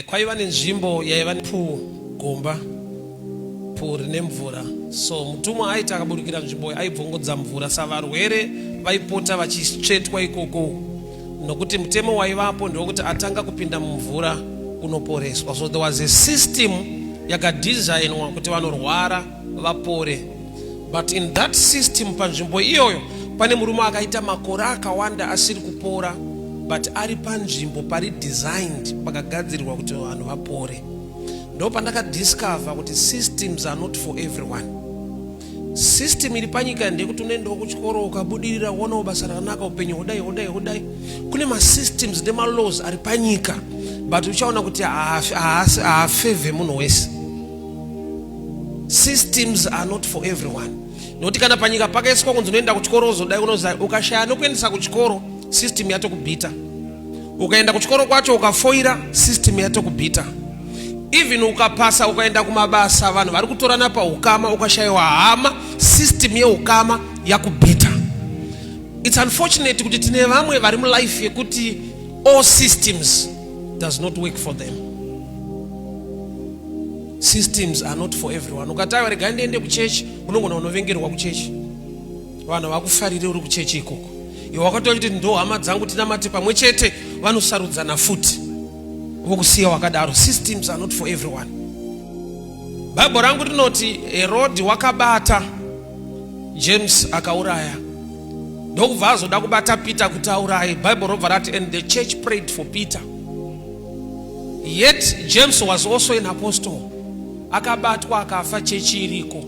Kwaiva nenzvimbo yaiva gomba rine mvura. So mutumwa aita akaburukira nzvimbo aibvongodza mvura, savarwere vaipota vachitsvetwa ikoko, nokuti mutemo waivapo ndokuti atanga kupinda mumvura unoporeswa. So there was a system yakadesignwa kuti vanorwara vapore. But in that system panzvimbo iyoyo pane murume akaita makore akawanda asiri kupora, but ari panzvimbo pari designed pakagadzirirwa kuti vanhu vapore. Ndo pandakadiscover kuti systems are not for everyone. System iri panyika ndekuti unoendawo kuchikoro ukabudirira uonawo basa rakanaka upenyu hudai. Kune masystems nemalaws ari panyika, but uchaona kuti haafavhe munhu wese. Systems are not for everyone. Noti kana panyika pakaiswa kunzi unoenda kuchikoro uzodai unozai, ukashaya nokuendesa kuchikoro system yatokubhita. Ukaenda kuchikoro kwacho ukafoira system yatokubhita. Even ukapasa ukaenda kumabasa vanhu vari kutorana paukama, ukashayiwa hama system yeukama yakubhita. It's unfortunate kuti tine vamwe vari mulife yekuti all systems does not work for them. Systems are not for everyone. Ukatawa rega ndiende kuchechi, unongona unovengerwa kuchechi. Vanhu vakufarire uri kuchechi ikoko. Iwe wakatoa kuti ndo hama dzangu tinamate pamwe chete, vanosarudzana futi. Vokusiya wakadaro. Systems are not for everyone. Bible rangu rinoti Herod wakabata James akauraya. Ndokubva azoda kubata Peter kuti auraye. Bible robva rati and the church prayed for Peter. Yet James was also an apostle. Akabatwa akafa chechi iriko.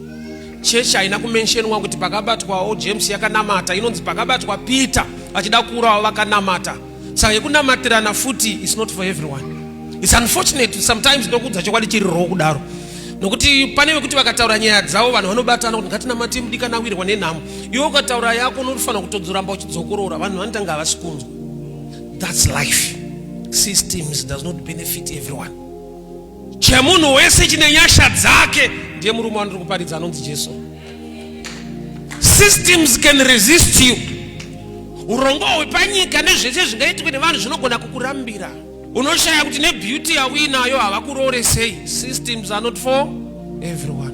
Chechi haina kumentionwa kuti pakabatwawo James yakanamata, inonzi pakabatwa Peter achida kuurawa vakanamata. Saka yekunamatirana futi is not for everyone. It's unfortunate sometimes ndokudza chokwadi chiri ro kudaro. Nokuti pane vekuti vakataura nyaya dzavo vanhu vanobatana kuti ngatinamati mudikana awirwa nenhamo. Iwe ukataura yako unofanira kutodzoramba uchidzokorora, vanhu vanotanga havasikunzwa. That's life. Systems does not benefit everyone. Chemunhu wese chine nyasha dzake ndiye murume wandiri kuparidza anonzi Jesu. Systems can resist you. Urongo hwepanyika nezvese zvingaitwe nevanhu zvinogona kukurambira. Unoshaya kuti nebeauty yawinayo havakuroresei. Systems are not for everyone.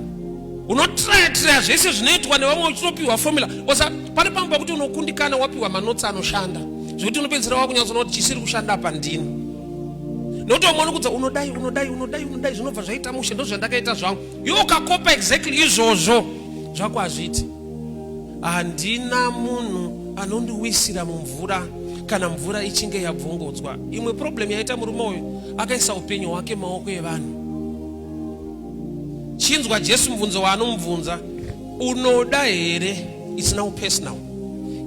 Unotraya zvese zvinoitwa nevamwe uchitopiwa formula. Osa pane pamba kuti unokundikana wapiwa manotsi anoshanda. Zvekuti unopedzera wakunyatsoona kuti chisiri kushanda pandini. Nokuti umwe unokudza unodai zvinobva zvaita mushe ndozvandakaita zvangu. Iwe ukakopa exactly izvozvo zvako hazviti. Handina munhu anondiwisira mumvura kana mvura ichinge yabvongodzwa. Imwe problem yaita murume uyu akaisa upenyu hwake maoko evanhu. Chinzwa Jesu mubvunzo waanomubvunza, unoda here? It's now personal.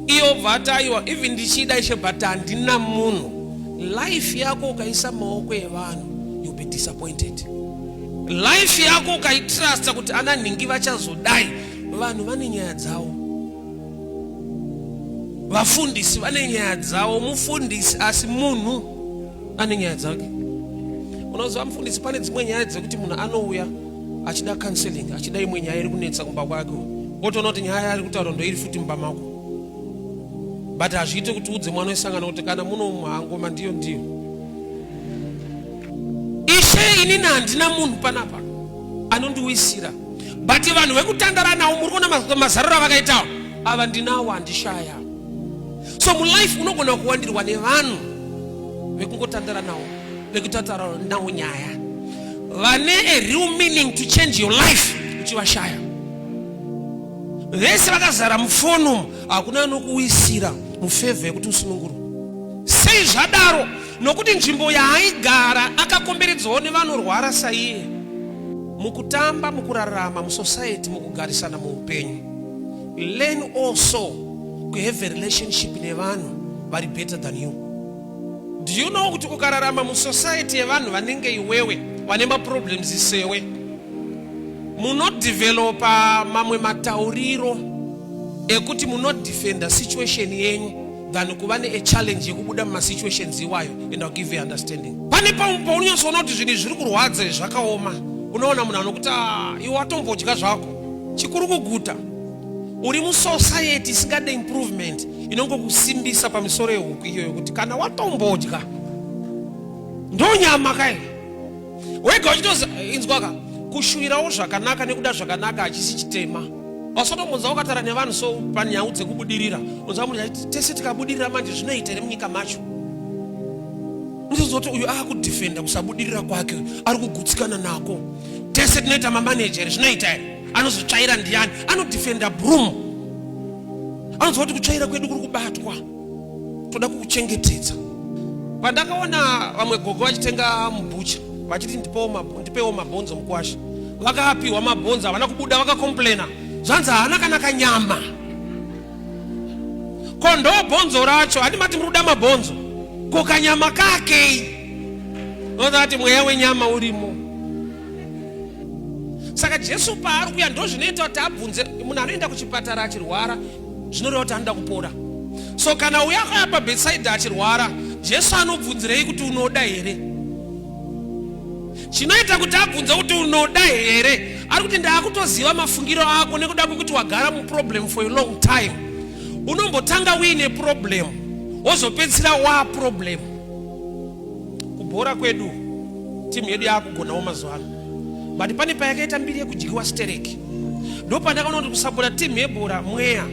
Iyo bvataiwa even ndichida ishe but handina munhu. Life yako ukaisa maoko evanhu, you'll be disappointed. Life yako ukaitrust kuti ana ningi vachazodai, vanhu vane nyaya dzavo. Vafundisi vane nyaya dzavo, mufundisi asi munhu ane nyaya dzake. Unoziva mufundisi pane dzimwe nyaya dzekuti munhu anouya achida counseling, achida imwe nyaya iri kunetsa kumba kwake, otoona kuti nyaya ari kutaura ndo iri futi mumba mako. But hazviite kuti udze mwana wesangana kuti kana muno muhangoma ndiyo. Ishe inini handina munhu panapa anondiwisira. But vanhu vekutandara nawo muri kuona mazariro avakaitawo, ava ndinawo handishaya. So mulife unogona kuwandirwa nevanhu vekungotandara nawo, vekutaura nawo nyaya, vane a real meaning to change your life uchivashaya. Vese vakazara mufonu hakuna anokuwisira mufevha yekuti usununguru. Sei zvadaro? Nokuti nzvimbo yaaigara akakomberedzawo nevanorwara saiye. Mukutamba, mukurarama, musociety, mukugarisana muupenyu. Learn also to have a relationship nevanhu vari better than you. Do you know kuti kukararama musociety yevanhu vanenge iwewe vane maproblems isewe, munodevelopa mamwe matauriro ekuti munodefenda situation yenyu than kuva a challenge yekubuda mumasituations iwayo, and I'll give you understanding. Pane paunyasoona kuti zvinhu zviri kurwadza zvakaoma, unoona munhu anokuti iwe watombodya zvako, chikuru kuguta. Uri musociety isingade improvement inongokusimbisa pamusoro yehuku iyoyo kuti kana watombodya ndo nyama kai wega uchitoza inzwaka kushuvirawo zvakanaka nekuda zvakanaka hachisi chitema. Wasotombonza wakatara nevanhu so panyau dzekubudirira. Unza kuti tese tikabudirira manje zvinoita ere munyika macho. Unozoti uyu akudefenda kusabudirira kwake, ari kugutsikana nako. Tese tinoita mamanejeri zvinoita ere? Anozotsvaira ndiani? Anodefenda broom. Anozoti kutsvaira kwedu kuri kubatwa. Toda kukuchengetedza. Pandakaona vamwe gogo vachitenga mubucha, vachiti ndipewo mabhonzo mukwasha. Vakapiwa mabhonzo, havana kubuda vakakomplaina. Zvanzi haana kana kanyama. Ko ndo bhonzo racho, handimati muruda mabhonzo. Ko kanyama kake. Nozati mweya wenyama urimo. Saka Jesu paari kuya ndo zvinoita kuti abvunze munhu anoenda kuchipatara achirwara, zvinoreva kuti anoda kupora. So kana uya akauya pabedside achirwara, Jesu anobvunzirei kuti unoda here? Chinoita kuti abvunze kuti unoda here, ari kuti ndaakutoziva mafungiro ako nekuda kwekuti wagara muproblem for a long time. Unombotanga uine problem, wozopedzisira wa problem. Kubhora kwedu timu yedu yakugonawo mazuva ano. But pane payakaita mbiri yekujikiwa stereki. Ndo pandakaona kuti kusapota timu yebhora mweya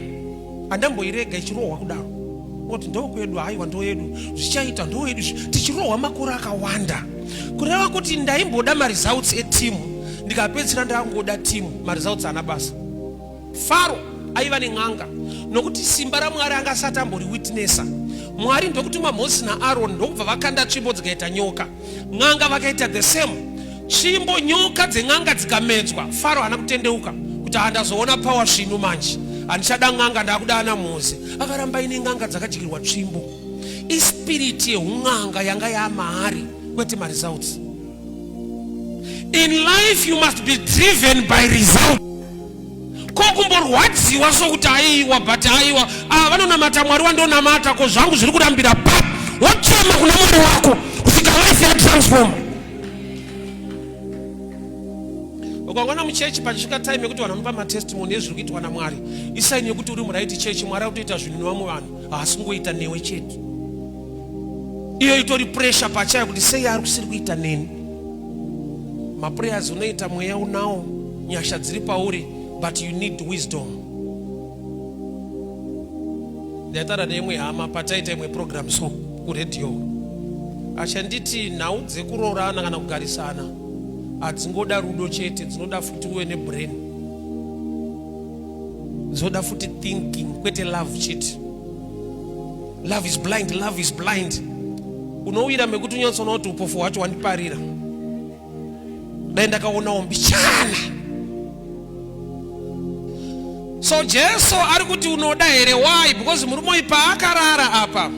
andamboirega ichirohwa kudaro. Kuti ndo kwedu haiwa ndo yedu, zvichaita ndo yedu, tichirohwa makore akawanda. Kureva kuti ndaimboda maresults etimu, ndikapedzisira ndangoda timu, maresults ana basa. Faro aiva nen'anga, nokuti simba raMwari angasati ambori witnessa. Mwari ndokutuma Moses naAaron ndokubva vakanda tsvimbo dzikaita nyoka. N'anga vakaita the same. Tsvimbo nyoka dzen'anga dzikamedzwa, Faro haana kutendeuka kuti handazoona power zvinu manje. Handichada n'anga, ndakuda ana Mose. Akaramba ine n'anga dzakadyirwa tsvimbo. Ispiriti yeun'anga yanga yamahari kwete maresults. In life you must be driven by results. Kokumborwadziwa sokuti aiwa but aiwa vanonamata Mwari wandonamata ko zvangu zviri kurambira pa wochema kuna Mwari wako kusvika life ya transform. Ukaona muchechi pachisvika time yekuti vanhu vanopa matestimony ezviri kuitwa naMwari, isaini yekuti uri muraiti chechi, Mwari akutoita zvinhu nevamwe vanhu, haasingoita newe chete. Iyo itori pressure pachayo kuti sei ari kusiri kuita neni. Maprayers unoita mweya unawo, nyasha dziri pauri, but you need wisdom. Ndaitara neimwe hama pataita imwe program so kuredio. Achanditi nhau dzekuroorana kana kugarisana hadzingoda rudo chete, dzinoda futi uwe nebrain. Dzinoda futi thinking kwete love chete. Love is blind, love is blind. Unowira mekuti unyatsoona kuti upofu hwacho wandiparira. Dai ndakaonawo mbichana. So Jesu ari kuti unoda here, why? Because murume paakarara apa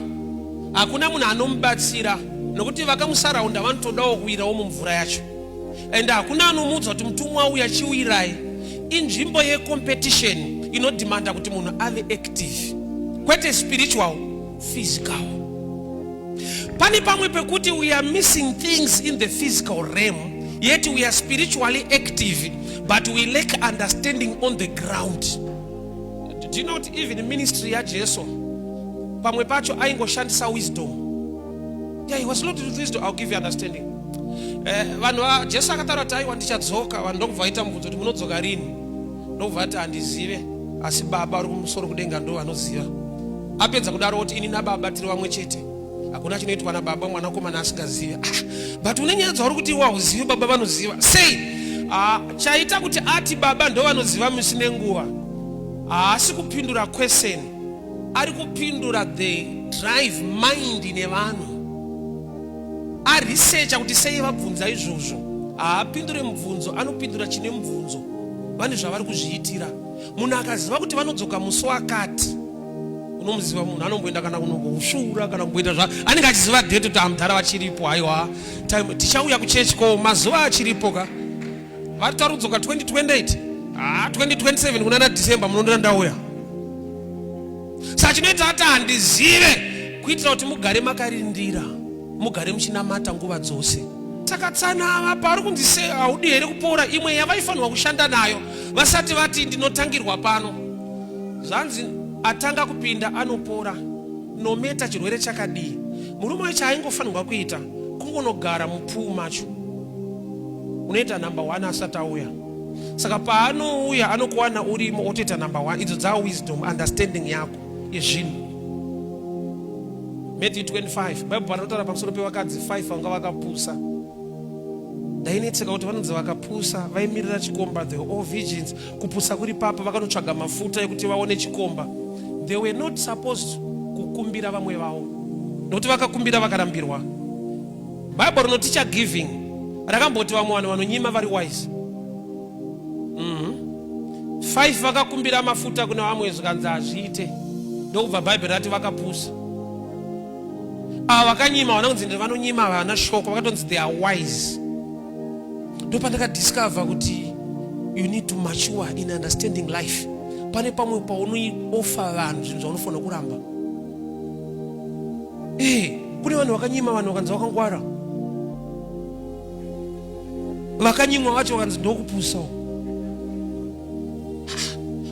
hakuna munhu anomubatsira, nokuti vakamusaraunda vanotodawo kuwirawo mumvura yacho. And hakuna anomuudza kuti mutumwa uyu achiwirai. Inzvimbo yecompetition inodimanda kuti munhu ave active, kwete spiritual, physical. Pane pamwe pekuti we are missing things in the physical realm, yet we are spiritually active, but we lack understanding on the ground. Do you know that even in ministry ya Jesu, pamwe pacho aingoshandisa wisdom. Yeah, he was loaded with wisdom. I'll give you understanding. Vanhu Jesu akataura kuti aiwa ndichadzoka, vanhu ndokubva vaita mubvunzo kuti munodzoka rini? Ndokubva ati handizive, asi Baba ari kumusoro kudenga ndo vanoziva. Apedza kudaro kuti ini naBaba tiri vamwe chete. Hakuna chinoitwa naBaba mwanakomana asingazive. But unenyeredza uri kuti wauzive Baba vanoziva. Sei, chaita kuti ati Baba ndo vanoziva musine nguva. Haasi kupindura question, ari kupindura the drive mind nevanhu. Arisearcha kuti sei vabvunza izvozvo. Haapindure mubvunzo, anopindura chine mubvunzo. Vane zvavari kuzviitira. Munhu akaziva kuti vanodzoka musi wakati, unomuziva munhu anomboenda kana kunokushura kana kumboita zva, anenge achiziva date kuti amudhara vachiripo. Haiwa time tichauya kuchechi ko mazuva achiripo ka. Vari tauri kudzoka 2028. 2027 kuna December munondora ndauya. Saka chinoita kuti handizive kuitira kuti mugare makarindira, mugare muchinamata nguva dzose. Saka tsanava pari kunzise haudi here kupora, imwe yavaifanirwa kushanda nayo vasati vati ndinotangirwa pano. Zvanzi atanga kupinda anopora, nometa chirwere chakadii. Murume wacho aingofanirwa kuita kungonogara mupfuu macho. unoita number 1 asati auya. Saka paanouya anokuwana urimo otoita number 1. Idzo dza wisdom, understanding yako yezvinhu. Matthew 25 Bible panotaura pamusoro pevakadzi 5 vanga vakapusa. Ndainetseka kuti vanonzi vakapusa vaimirira chikomba, they were all virgins. Kupusa kuri papa vakanotsvaga mafuta ekuti vaone chikomba. They were not supposed kukumbira vamwe vavo, nokuti vakakumbira vakarambirwa. Bible rinoticha giving rakamboti vamwe vanhu vanonyima vari wise. 5 vakakumbira mafuta kuna vamwe zvikanzi hazviite, ndokubva Bible rati vakapusa. Ava vakanyima vanonzi vanonyima vana shoko, vakatonzi they are wise. Ndopandakadiscover kuti you need to mature in understanding life. Pane pamwe paunoioffer vanhu zvinhu zvaunofanira kuramba. Kune vanhu vakanyima, vanhu vakanzi vakangwara. Vakanyimwa vacho vakanzi ndokupusawo.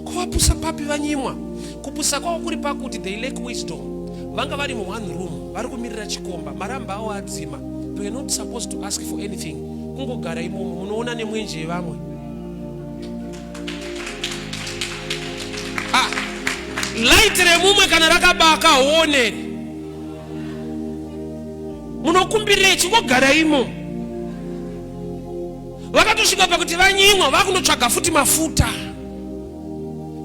Kuvapusa papi vanyimwa? Kupusa kwavo kuri pakuti they lack wisdom. Vanga vari mu one room, vari kumirira chikomba, maramba avo adzima. They were not supposed to ask for anything. Kungogara imomo, munoona nemwenje vamwe. Light remumwe kana rakabaka one. Munokumbirire chingogara imo. Vakatosvika pakuti vanyimwa vakunotsvaga futi mafuta.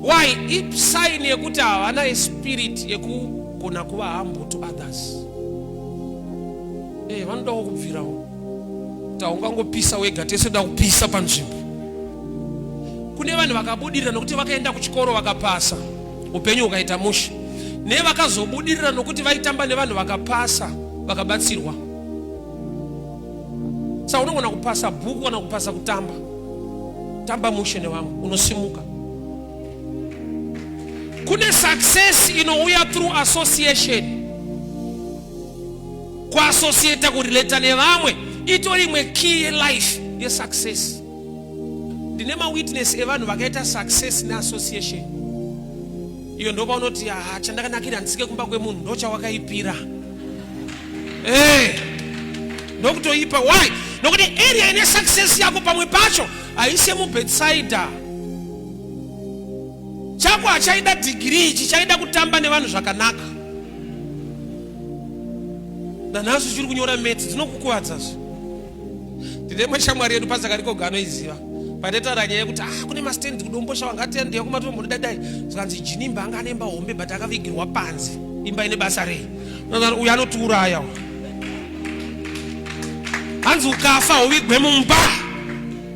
Why? It's sign yekuti havana spirit yekugona kuva humble to others. Vanoda kubvirawo. Taungangopisa wega, tese da kupisa panzvimbo. Kune vanhu vakabudirira nokuti vakaenda kuchikoro vakapasa, upenyu ukaita musha. Nevakazobudirira nokuti vaitamba nevanhu vakapasa, vakabatsirwa. Saka unogona kupasa bhuku kana kupasa kutamba. Tamba musha nevamwe, unosimuka. Kune success inouya through association. Kuassociate kurelata nevamwe itori imwe key life ye success. Ndine mawitness evanhu vakaita success na association. Iyo ndo paunoti chandakanakira ndisike kumba kwemunhu ndochawakaipira. Ndokutoipa. Why? Nokuti area ine success yako pamwe pacho aise mu bedside. Chako achaida degree, chichaida kutamba nevanhu zvakanaka. Nanazo chiri kunyora maths dzinokukuwadza. Ndine mwashamwari yedu pazakariko gano iziva. Padetaura nyaya yekuti kune mastendi kudombosha wangatende kumatombo ndadai. Zvanzi jinimba anga anemba hombe but akavigirwa panzi. Imba ine basa rei. Uyu anotiuraya. Hanzi ukafa uvigwe mumba.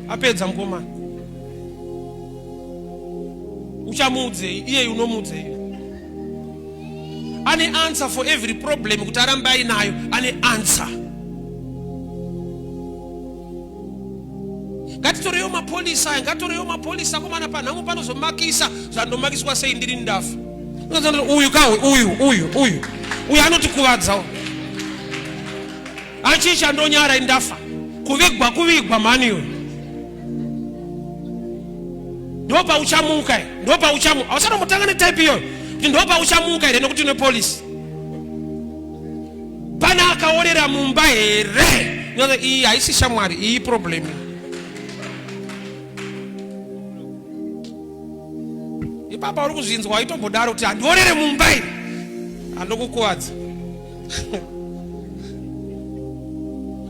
Apedza mukomana. Uchamudze iye unomudze. Ane answer for every problem kuti aramba inayo, ane answer. Ngatitoriyo mapolisa komana panhamu panozomakisa zvandomakiswa sei ndiri ndafa. Uyu kawe uyu anotikuvadzawo. Achicha ndonyara indafa. Kuvigwa maniyo. Ndopa uchamuka. Awasana mutanga ne type iyo. Ndopa uchamuka ire nokuti ne police. Pana akaorera mumba here. Nyoza iyi haisi shamwari, iyi problem. Ipapa uri kuzvinzwa waitombodaro kuti andiorere mumba ire. Andokukuwadza.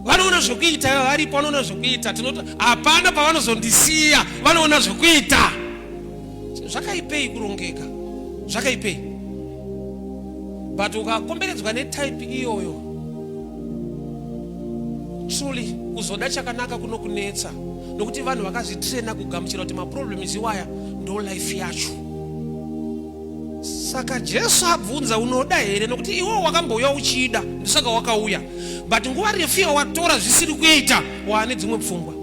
Vanoona zvokuita varipo, vanoona zvokuita. Tinoti hapana pavanozondisiya, vanoona zvokuita. Zvakaipei kurongeka, zvakaipei. But ukakomberedzwa netype iyoyo, truly kuzoda chakanaka kunokunetsa. Nokuti vanhu vakazvitraina kugamuchira kuti maproblems iwaya ndo life yacho. Saka Jesu abvunza unoda here, nokuti iwo wakambouya uchida ndisaka wakauya. But nguva refu watora zvisiri kuita wane dzimwe pfungwa.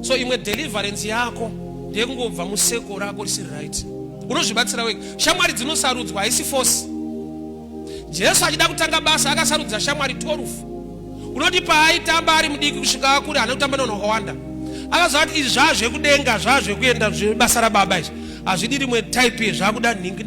So imwe deliverance yako ndekungobva museko rako risiri right. Unozvibatsira wega. Shamwari dzinosarudzwa haisi force. Jesu achida kutanga basa akasarudza shamwari 12. Unoti paaitamba ari mudiki kusvika akure anotamba nevanhu vakawanda. Akaziva kuti izvi zvazvekudenga zvazvekuenda zvebasa rababa izvi hazvidi rimwe type zvakuda ningi.